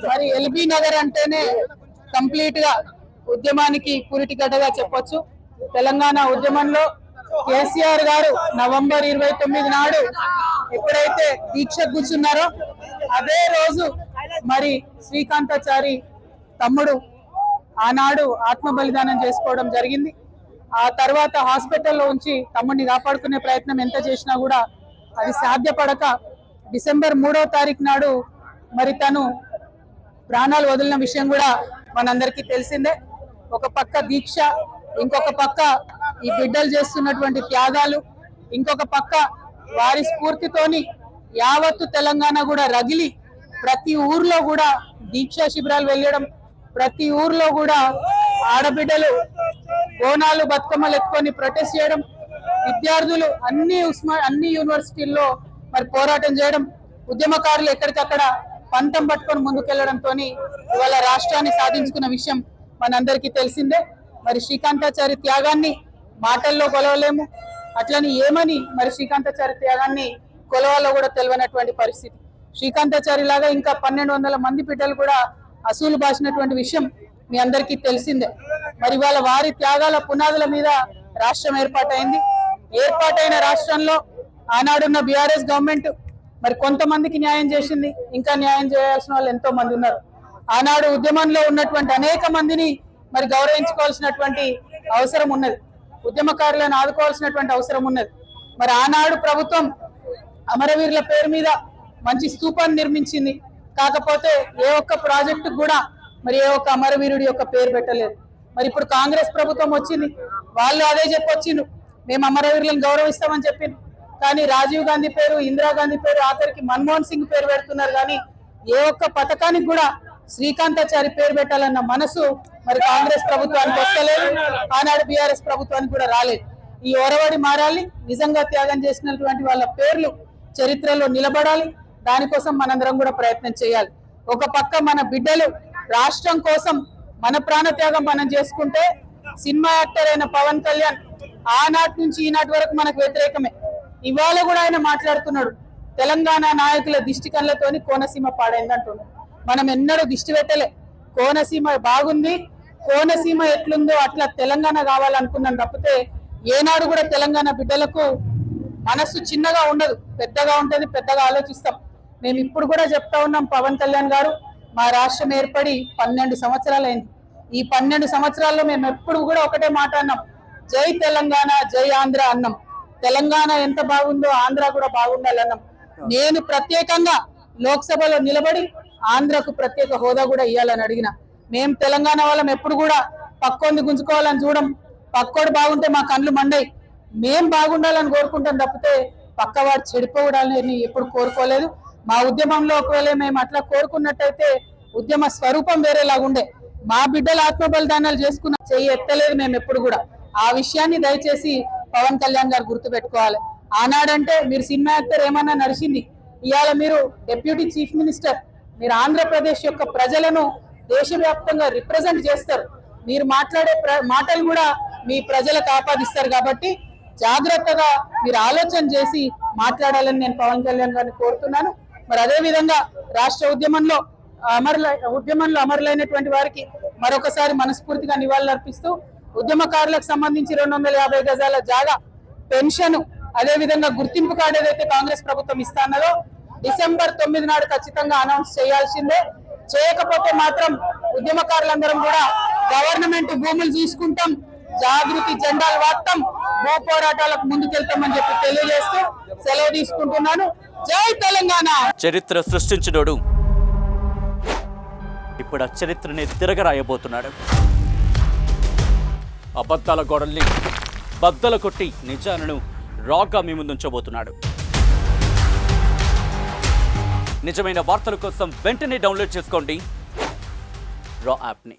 మరి ఎల్బీ నగర్ అంటేనే కంప్లీట్ గా ఉద్యమానికి పురిటిగడ్డగా చెప్పొచ్చు. తెలంగాణ ఉద్యమంలో కేసీఆర్ గారు నవంబర్ 29 నాడు ఎప్పుడైతే దీక్ష కూర్చున్నారో అదే రోజు మరి శ్రీకాంతాచారి తమ్ముడు ఆనాడు ఆత్మ బలిదానం చేసుకోవడం జరిగింది. ఆ తర్వాత హాస్పిటల్లో ఉంచి తమ్ముడిని కాపాడుకునే ప్రయత్నం ఎంత చేసినా కూడా అది సాధ్యపడక డిసెంబర్ 3వ తారీఖు నాడు మరి తను ప్రాణాలు వదిలిన విషయం కూడా మనందరికీ తెలిసిందే. ఒక పక్క దీక్ష, ఇంకొక పక్క ఈ బిడ్డలు చేస్తున్నటువంటి త్యాగాలు, ఇంకొక పక్క వారి స్ఫూర్తితోని యావత్తు తెలంగాణ కూడా రగిలి ప్రతి ఊర్లో కూడా దీక్షా శిబిరాలు వెళ్ళడం, ప్రతి ఊర్లో కూడా ఆడబిడ్డలు బోనాలు బతుకమ్మలు ఎత్తుకొని ప్రొటెస్ట్ చేయడం, విద్యార్థులు అన్ని యూనివర్సిటీల్లో మరి పోరాటం చేయడం, ఉద్యమకారులు ఎక్కడికక్కడ పంతం పట్టుకొని ముందుకెళ్లడంతో ఇవాళ రాష్ట్రాన్ని సాధించుకున్న విషయం మనందరికీ తెలిసిందే. మరి శ్రీకాంతాచారి త్యాగాన్ని మాటల్లో కొలవలేము, అట్లని ఏమని మరి శ్రీకాంతాచారి త్యాగాన్ని కొలవాలో కూడా తెలియనటువంటి పరిస్థితి. శ్రీకాంతాచారి లాగా ఇంకా 1200 మంది బిడ్డలు కూడా అసూలు బాసినటువంటి విషయం మీ అందరికీ తెలిసిందే. మరి ఇవాళ వారి త్యాగాల పునాదుల మీద రాష్ట్రం ఏర్పాటైంది. ఏర్పాటైన రాష్ట్రంలో ఆనాడున్న బీఆర్ఎస్ గవర్నమెంట్ మరి కొంతమందికి న్యాయం చేసింది, ఇంకా న్యాయం చేయాల్సిన వాళ్ళు ఎంతో మంది ఉన్నారు. ఆనాడు ఉద్యమంలో ఉన్నటువంటి అనేక మందిని మరి గౌరవించుకోవాల్సినటువంటి అవసరం ఉన్నది, ఉద్యమకారులను ఆదుకోవాల్సినటువంటి అవసరం ఉన్నది. మరి ఆనాడు ప్రభుత్వం అమరవీరుల పేరు మీద మంచి స్తూపాన్ని నిర్మించింది, కాకపోతే ఏ ఒక్క ప్రాజెక్టు కూడా మరి ఏ ఒక్క అమరవీరుడి యొక్క పేరు పెట్టలేదు. మరి ఇప్పుడు కాంగ్రెస్ ప్రభుత్వం వచ్చింది, వాళ్ళు అదే చెప్పొచ్చిండు, మేము అమరవీరులను గౌరవిస్తామని చెప్పింది. కానీ రాజీవ్ గాంధీ పేరు, ఇందిరాగాంధీ పేరు, ఆఖరికి మన్మోహన్ సింగ్ పేరు పెడుతున్నారు. కానీ ఏ ఒక్క పథకానికి కూడా శ్రీకాంతాచారి పేరు పెట్టాలన్న మనసు మరి కాంగ్రెస్ ప్రభుత్వానికి వస్తలేదు, ఆనాడు బీఆర్ఎస్ ప్రభుత్వానికి కూడా రాలేదు. ఈ ఒరవడి మారాలి, నిజంగా త్యాగం చేసినటువంటి వాళ్ళ పేర్లు చరిత్రలో నిలబడాలి. దానికోసం మనందరం కూడా ప్రయత్నం చేయాలి. ఒక పక్క మన బిడ్డలు రాష్ట్రం కోసం మన ప్రాణత్యాగం మనం చేసుకుంటే, సినిమా యాక్టర్ అయిన పవన్ కళ్యాణ్ ఆనాటి నుంచి ఈనాటి వరకు మనకు వ్యతిరేకమే. ఇవాళ కూడా ఆయన మాట్లాడుతున్నాడు, తెలంగాణ నాయకుల దిష్టి కళ్ళతోని కోనసీమ పాడైంది అంటున్నాడు. మనం ఎన్నడూ దిష్టి పెట్టలే, కోనసీమ బాగుంది, కోనసీమ ఎట్లుందో అట్లా తెలంగాణ కావాలనుకున్నాం తప్పితే ఏనాడు కూడా తెలంగాణ బిడ్డలకు మనస్సు చిన్నగా ఉండదు, పెద్దగా ఉంటుంది, పెద్దగా ఆలోచిస్తాం. మేము ఇప్పుడు కూడా చెప్తా ఉన్నాం, పవన్ కళ్యాణ్ గారు మా రాష్ట్రం ఏర్పడి 12 సంవత్సరాలు అయింది. ఈ 12 సంవత్సరాల్లో మేము ఎప్పుడు కూడా ఒకటే మాట అన్నాం, జై తెలంగాణ జై ఆంధ్ర అన్నాం. తెలంగాణ ఎంత బాగుందో ఆంధ్ర కూడా బాగుండాలన్నాం. నేను ప్రత్యేకంగా లోక్సభలో నిలబడి ఆంధ్రకు ప్రత్యేక హోదా కూడా ఇవ్వాలని అడిగిన. మేము తెలంగాణ వాళ్ళం ఎప్పుడు కూడా పక్కోంది గుంజుకోవాలని చూడం, పక్కోడు బాగుంటే మా కళ్ళు మండాయి, మేం బాగుండాలని కోరుకుంటాం తప్పితే పక్కవాడు చెడిపోవడాలని ఎప్పుడు కోరుకోలేదు. మా ఉద్యమంలో ఒకవేళ మేము అట్లా కోరుకున్నట్టయితే ఉద్యమ స్వరూపం వేరేలాగుండే. మా బిడ్డల ఆత్మ బలిదానాలు చేసుకున్న చెయ్యి ఎత్తలేదు మేము ఎప్పుడు కూడా. ఆ విషయాన్ని దయచేసి పవన్ కళ్యాణ్ గారు గుర్తు పెట్టుకోవాలి. ఆనాడంటే మీరు సినిమా యాక్టర్ ఏమన్నా నడిచింది, ఇవాళ మీరు డిప్యూటీ చీఫ్ మినిస్టర్, మీరు ఆంధ్రప్రదేశ్ యొక్క ప్రజలను దేశవ్యాప్తంగా రిప్రజెంట్ చేస్తారు. మీరు మాట్లాడే మాటలు కూడా మీ ప్రజలకు ఆపాదిస్తారు. కాబట్టి జాగ్రత్తగా మీరు ఆలోచన చేసి మాట్లాడాలని నేను పవన్ కళ్యాణ్ గారిని కోరుతున్నాను. మరి అదే విధంగా రాష్ట్ర ఉద్యమంలో అమరులైనటువంటి వారికి మరొకసారి మనస్ఫూర్తిగా నివాళులు అర్పిస్తూ, ఉద్యమకారులకు సంబంధించి 250 గజాల జాగా, పెన్షన్, అదే విధంగా గుర్తింపు కార్డు ఏదైతే కాంగ్రెస్ ప్రభుత్వం ఇస్తానదో డిసెంబర్ 9 నాడు ఖచ్చితంగా అనౌన్స్ చేయాల్సిందే. చేయకపోతే మాత్రం ఉద్యమకారులందరం కూడా గవర్నమెంట్ భూములు తీసుకుంటాం, జాగృతి జెండాలు వాడతాం, భూ పోరాటాలకు ముందుకెళ్తామని చెప్పి తెలియజేస్తూ సెలవు తీసుకుంటున్నాను. జై తెలంగాణ. చరిత్ర సృష్టించినోడు ఇప్పుడు ఆ చరిత్రని తిరగరాయబోతున్నాడు. అబద్ధాల గోడల్ని బద్దలు కొట్టి నిజాలను రాగా మీ ముందుంచబోతున్నాడు. నిజమైన వార్తల కోసం వెంటనే డౌన్లోడ్ చేసుకోండి రా యాప్ని.